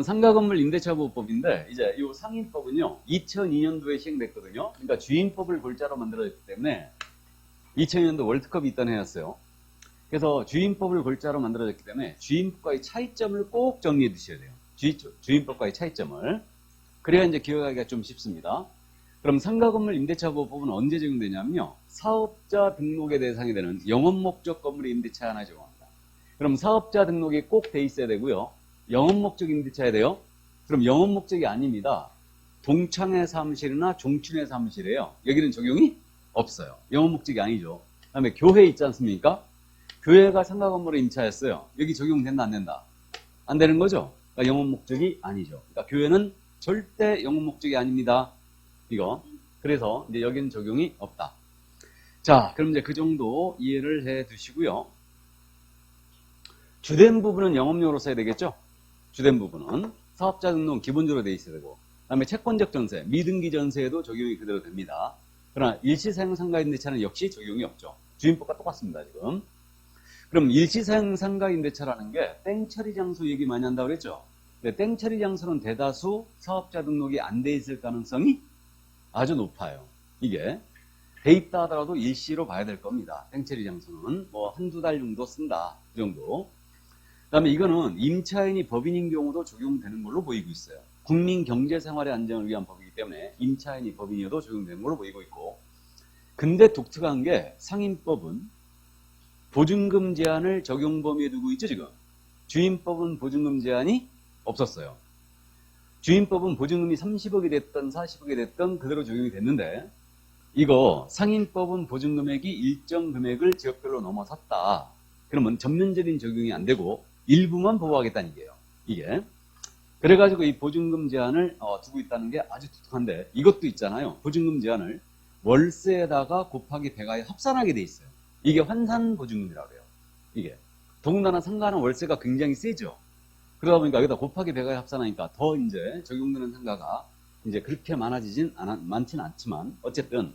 상가건물 임대차보호법인데 이제 이 상임법은요 2002년도에 시행됐거든요. 그러니까 주임법을 골자로 만들어졌기 때문에 2002년도 월드컵이 있던 해였어요. 그래서 주임법을 골자로 만들어졌기 때문에 주임법과의 차이점을 꼭 정리해 두셔야 돼요. 주임법과의 차이점을. 그래야 이제 기억하기가 좀 쉽습니다. 그럼 상가건물 임대차보호법은 언제 적용되냐면요. 사업자 등록의 대상이 되는 영업목적 건물의 임대차에 하나 적용합니다. 그럼 사업자 등록이 꼭 돼 있어야 되고요. 영업목적 임대차야 돼요. 그럼 영업목적이 아닙니다. 동창회 사무실이나 종춘회 사무실이에요. 여기는 적용이 없어요. 영업목적이 아니죠. 그 다음에 교회 있지 않습니까? 교회가 상가건물에 임차했어요. 여기 적용된다 안 된다? 안 되는 거죠. 그러니까 영업목적이 아니죠. 그러니까 교회는 절대 영업목적이 아닙니다. 이거. 그래서 이제 여기는 적용이 없다. 자, 그럼 이제 그 정도 이해를 해 두시고요. 주된 부분은 영업용으로 써야 되겠죠? 주된 부분은 사업자 등록은 기본적으로 돼 있어야 되고, 그 다음에 채권적 전세, 미등기 전세에도 적용이 그대로 됩니다. 그러나 일시사용 상가임대차는 역시 적용이 없죠. 주임법과 똑같습니다, 지금. 그럼 일시사용 상가임대차라는 게 땡처리 장소 얘기 많이 한다고 그랬죠? 근데 땡처리 장소는 대다수 사업자 등록이 안 돼 있을 가능성이 아주 높아요. 이게 돼 있다 하더라도 일시로 봐야 될 겁니다. 땡처리 장소는 뭐 한두 달 정도 쓴다, 그 정도. 그 다음에 이거는 임차인이 법인인 경우도 적용되는 걸로 보이고 있어요. 국민 경제 생활의 안정을 위한 법이기 때문에 임차인이 법인이어도 적용되는 걸로 보이고 있고, 근데 독특한 게 상임법은 보증금 제한을 적용 범위에 두고 있죠, 지금. 주임법은 보증금 제한이 없었어요. 주임법은 보증금이 30억이 됐든 40억이 됐든 그대로 적용이 됐는데, 이거 상임법은 보증금액이 일정 금액을 지역별로 넘어섰다. 그러면 전면적인 적용이 안 되고 일부만 보호하겠다는 얘기예요. 이게. 그래가지고 이 보증금 제한을 두고 있다는 게 아주 독특한데, 이것도 있잖아요. 보증금 제한을 월세에다가 곱하기 배가에 합산하게 돼 있어요. 이게 환산 보증금이라고 해요. 이게. 더군다나 상가는 월세가 굉장히 세죠. 그러다 보니까 여기다 곱하기 배가에 합산하니까 더 이제 적용되는 상가가 이제 그렇게 많지는 않지만, 어쨌든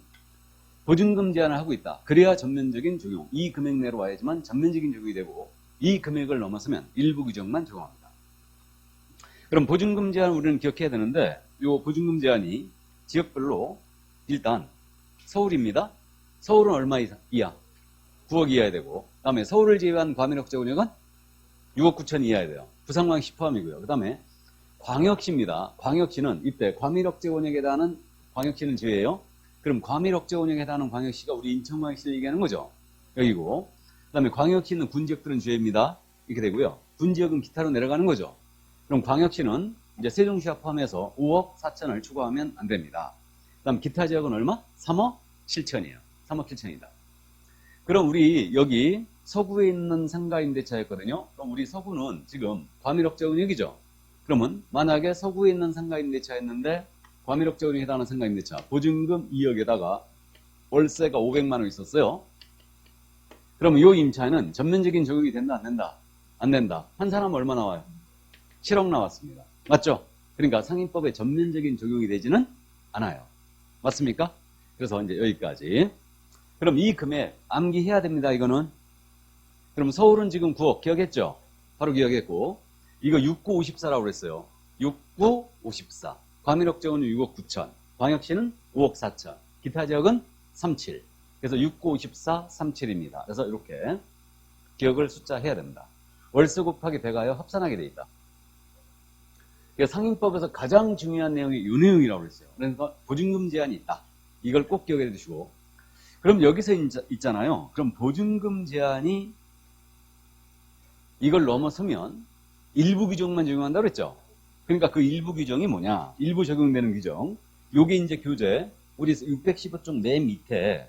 보증금 제한을 하고 있다. 그래야 전면적인 적용. 이 금액 내로 와야지만 전면적인 적용이 되고, 이 금액을 넘어서면 일부 규정만 적용합니다. 그럼 보증금 제한 우리는 기억해야 되는데, 이 보증금 제한이 지역별로 일단 서울입니다. 서울은 얼마 이하? 9억 이하야 되고, 그 다음에 서울을 제외한 과밀억제원역은 6억 9천 이하야 돼요. 부산광역시 포함이고요. 그 다음에 광역시입니다. 광역시는 이때 과밀억제원역에 해당하는 광역시는 제외예요. 그럼 과밀억제원역에 해당하는 광역시가 우리 인천광역시를 얘기하는 거죠. 여기고, 그 다음에 광역시는 군지역들은 제외입니다. 이렇게 되고요. 군지역은 기타로 내려가는 거죠. 그럼 광역시는 이제 세종시와 포함해서 5억 4천을 추가하면 안 됩니다. 그 다음 기타 지역은 얼마? 3억 7천이에요. 3억 7천이다. 그럼 우리 여기 서구에 있는 상가임대차였거든요. 그럼 우리 서구는 지금 과밀억제원역이죠. 그러면 만약에 서구에 있는 상가임대차였는데 과밀억제원역에 해당하는 상가임대차 보증금 2억에다가 월세가 500만 원 있었어요. 그러면 이 임차인은 전면적인 적용이 된다 안 된다? 안 된다. 한 사람 얼마 나와요? 7억 나왔습니다. 맞죠? 그러니까 상임법에 전면적인 적용이 되지는 않아요. 맞습니까? 그래서 이제 여기까지. 그럼 이 금액 암기해야 됩니다. 이거는. 그럼 서울은 지금 9억 기억했죠? 바로 기억했고, 이거 69, 54라고 그랬어요. 69, 54. 과밀억제원은 6억 9천. 광역시는 5억 4천. 기타 지역은 37. 그래서 69, 54, 37입니다. 그래서 이렇게 기억을 숫자 해야 됩니다. 월세 곱하기 배가요 합산하게 돼 있다. 상임법에서 가장 중요한 내용이 이 내용이라고 그랬어요. 그러니까 보증금 제한이 있다. 이걸 꼭 기억해 두시고. 그럼 여기서 있잖아요. 그럼 보증금 제한이 이걸 넘어서면 일부 규정만 적용한다고 그랬죠. 그러니까 그 일부 규정이 뭐냐? 일부 적용되는 규정. 요게 이제 교재 우리 615쪽 맨 밑에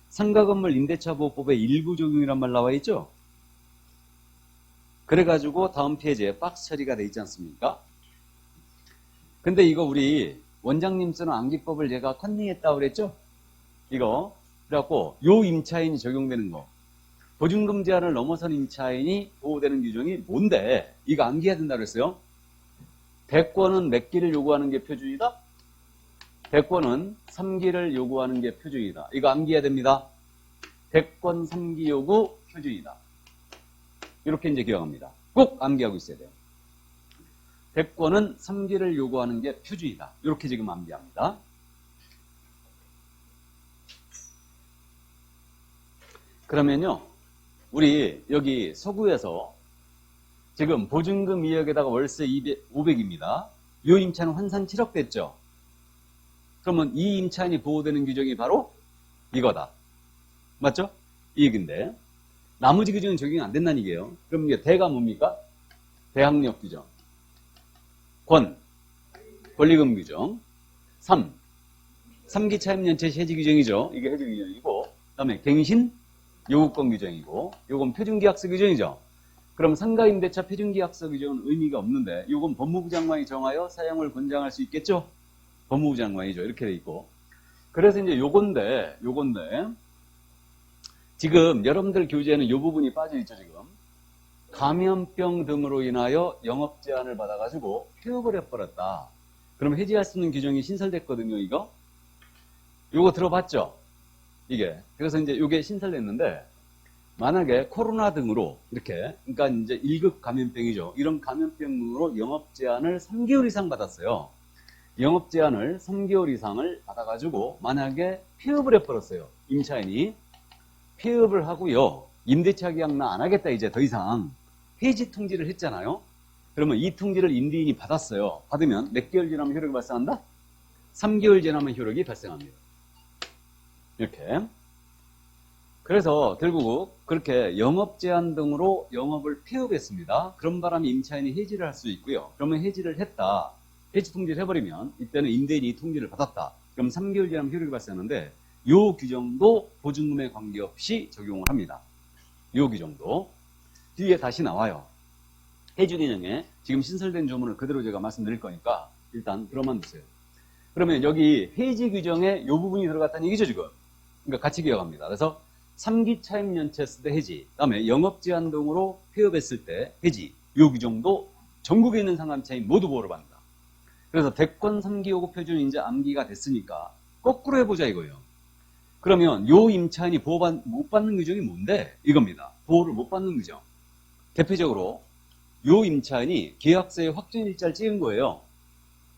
상가건물 임대차보호법의 일부 적용이란 말 나와 있죠. 그래가지고 다음 페이지에 박스 처리가 돼 있지 않습니까? 근데 이거 우리 원장님 쓰는 암기법을 제가 컨닝했다고 그랬죠? 이거. 그래갖고 요 임차인이 적용되는 거. 보증금 제한을 넘어선 임차인이 보호되는 규정이 뭔데? 이거 암기해야 된다고 그랬어요. 대권은 몇 기를 요구하는 게 표준이다? 대권은 3기를 요구하는 게 표준이다. 이거 암기해야 됩니다. 대권 3기 요구 표준이다. 이렇게 이제 기억합니다. 꼭 암기하고 있어야 돼요. 대권은 3기를 요구하는 게 표준이다. 이렇게 지금 암기합니다. 그러면요, 우리 여기 서구에서 지금 보증금 2억에다가 월세 500입니다. 이 임차는 환산 7억 됐죠? 그러면 이 임차인이 보호되는 규정이 바로 이거다. 맞죠? 이 얘기인데 나머지 규정은 적용이 안 된다는 얘기예요. 그럼 이게 대가 뭡니까? 대항력 규정. 권리금 규정. 3기 차임연체 해지 규정이죠. 이게 해지 규정이고, 그 다음에 갱신 요구권 규정이고, 요건 표준계약서 규정이죠. 그럼 상가임대차 표준계약서 규정은 의미가 없는데, 요건 법무부 장관이 정하여 사용을 권장할 수 있겠죠? 법무부 장관이죠. 이렇게 돼 있고. 그래서 이제 요건데, 지금 여러분들 교재에는 요 부분이 빠져 있죠, 지금. 감염병 등으로 인하여 영업 제한을 받아가지고 폐업을 해버렸다. 그럼 해지할 수 있는 규정이 신설됐거든요, 이거. 요거 들어봤죠? 이게. 그래서 이제 요게 신설됐는데, 만약에 코로나 등으로 이렇게, 그러니까 이제 1급 감염병이죠. 이런 감염병으로 영업 제한을 3개월 이상 받았어요. 영업 제한을 3개월 이상을 받아가지고 만약에 폐업을 해버렸어요. 임차인이. 폐업을 하고요. 임대차 계약 나 안 하겠다 이제 더 이상. 해지 통지를 했잖아요. 그러면 이 통지를 임대인이 받았어요. 받으면 몇 개월 지나면 효력이 발생한다? 3개월 지나면 효력이 발생합니다. 이렇게. 그래서 결국 그렇게 영업 제한 등으로 영업을 폐업했습니다. 그런 바람에 임차인이 해지를 할 수 있고요. 그러면 해지를 했다. 해지 통지를 해버리면 이때는 임대인이 통지를 받았다. 그럼 3개월 지나면 효력이 발생하는데 이 규정도 보증금에 관계없이 적용을 합니다. 이 규정도. 뒤에 다시 나와요. 해지 규정에 지금 신설된 조문을 그대로 제가 말씀드릴 거니까 일단 들어만 두세요. 그러면 여기 해지 규정에 이 부분이 들어갔다는 얘기죠, 지금. 그러니까 같이 기억합니다. 그래서 3기 차임 연체했을 때 해지, 그다음에 영업 제한 등으로 폐업했을 때 해지, 이 규정도 전국에 있는 상가임차인 모두 보호를 받는다. 그래서 대권 3기 요구 표준 이제 암기가 됐으니까 거꾸로 해보자 이거예요. 그러면 요 임차인이 보호 못 받는 규정이 뭔데? 이겁니다. 보호를 못 받는 규정. 대표적으로 요 임차인이 계약서에 확정일자를 찍은 거예요.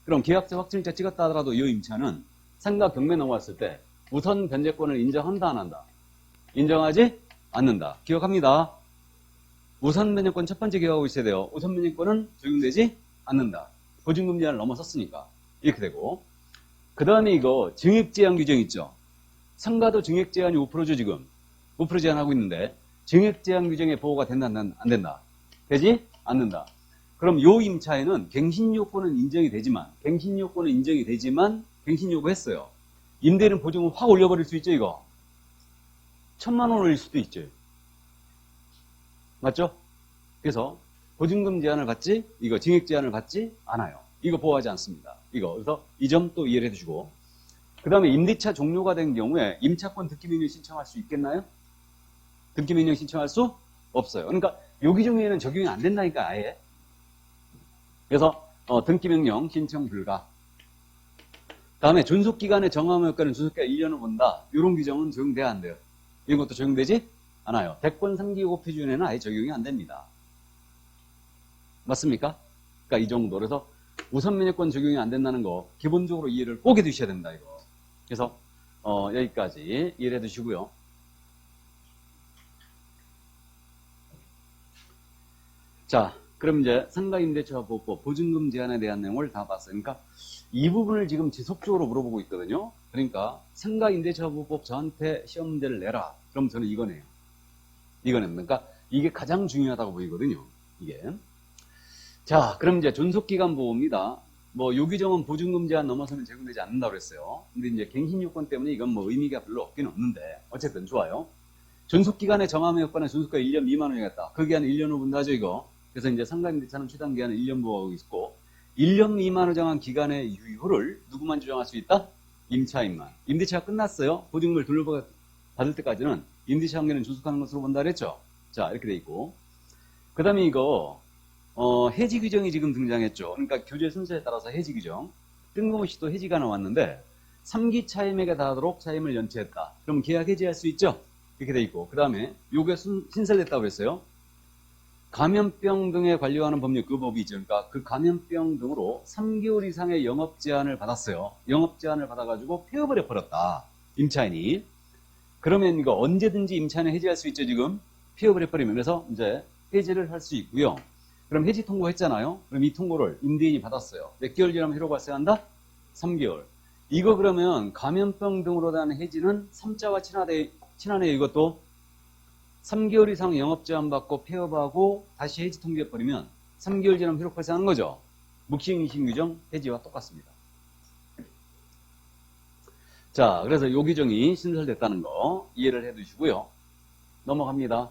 그럼 계약서 확정일자 찍었다 하더라도 요 임차는 상가 경매 넘어왔을 때 우선 변제권을 인정한다 안 한다? 인정하지 않는다. 기억합니다. 우선 변제권 첫 번째 기억하고 있어야 돼요. 우선 변제권은 적용되지 않는다. 보증금 제한을 넘어섰으니까. 이렇게 되고. 그 다음에 이거 증액제한 규정 있죠. 상가도 증액제한이 5%죠 지금. 5% 제한하고 있는데 증액제한 규정에 보호가 된다 안 된다? 되지 않는다. 그럼 요 임차에는 갱신요건은 인정이 되지만 갱신 요구했어요. 임대인은 보증금 확 올려버릴 수 있죠 이거. 1,000만 원 올릴 수도 있죠. 맞죠? 그래서 보증금 제한을 받지, 이거 증액 제한을 받지 않아요. 이거 보호하지 않습니다. 이거. 그래서 이 점 또 이해를 해주시고. 그 다음에 임대차 종료가 된 경우에 임차권 등기명령 신청할 수 있겠나요? 등기명령 신청할 수 없어요. 그러니까 여기 중에는 적용이 안 된다니까 아예. 그래서 등기명령 신청 불가. 다음에 존속기간의 정함의 효과는 존속기간 1년을 본다. 이런 규정은 적용돼야 안 돼요. 이런 것도 적용되지 않아요. 대권 3기 요구 표준에는 아예 적용이 안 됩니다. 맞습니까? 그러니까 이 정도. 그래서 우선 면역권 적용이 안 된다는 거 기본적으로 이해를 꼭 해두셔야 된다 이거. 그래서 여기까지 이해를 해두시고요. 자, 그럼 이제 상가임대차보호법 보증금 제한에 대한 내용을 다 봤어요. 그러니까 이 부분을 지금 지속적으로 물어보고 있거든요. 그러니까 상가임대차보호법 저한테 시험 문제를 내라. 그럼 저는 이거 내요. 이거 냅니다. 그러니까 이게 가장 중요하다고 보이거든요. 이게. 자, 그럼 이제 존속기간 보호입니다. 뭐, 요 규정은 보증금 제한 넘어서면 적용되지 않는다고 그랬어요. 근데 이제 갱신요건 때문에 이건 뭐 의미가 별로 없긴 없는데, 어쨌든 좋아요. 존속기간의 정함의 효과는 존속기간 1년 미만으로 정했다. 그 기간은 1년 후 본다죠, 이거. 그래서 이제 상가임대차는 최단 기간은 1년 보호하고 있고, 1년 미만으로 정한 기간의 유효를 누구만 주장할 수 있다? 임차인만. 임대차가 끝났어요. 보증금을 돌려받을 때까지는 임대차 관계는 존속하는 것으로 본다 그랬죠. 자, 이렇게 돼 있고. 그 다음에 이거, 해지 규정이 지금 등장했죠. 그러니까 교재 순서에 따라서 해지 규정. 뜬금없이 또 해지가 나왔는데, 3기 차임액에 달하도록 차임을 연체했다. 그럼 계약 해지할 수 있죠? 이렇게 돼 있고. 그 다음에 요게 신설됐다고 그랬어요. 감염병 등에 관련하는 법률 그 법이 있죠. 그러니까 그 감염병 등으로 3개월 이상의 영업 제한을 받았어요. 영업 제한을 받아가지고 폐업을 해버렸다. 임차인이. 그러면 이거 언제든지 임차인을 해지할 수 있죠, 지금. 폐업을 해버리면. 그래서 이제 해지를 할 수 있고요. 그럼 해지 통보했잖아요. 그럼 이 통보를 임대인이 받았어요. 몇 개월 지나면 효력 발생한다? 3개월. 이거 그러면 감염병 등으로 대한 해지는 3자와 친하네요. 이것도 3개월 이상 영업 제한 받고 폐업하고 다시 해지 통보해버리면 3개월 지나면 효력 발생하는 거죠. 묵시인신 규정 해지와 똑같습니다. 자, 그래서 요 규정이 신설됐다는 거 이해를 해 두시고요. 넘어갑니다.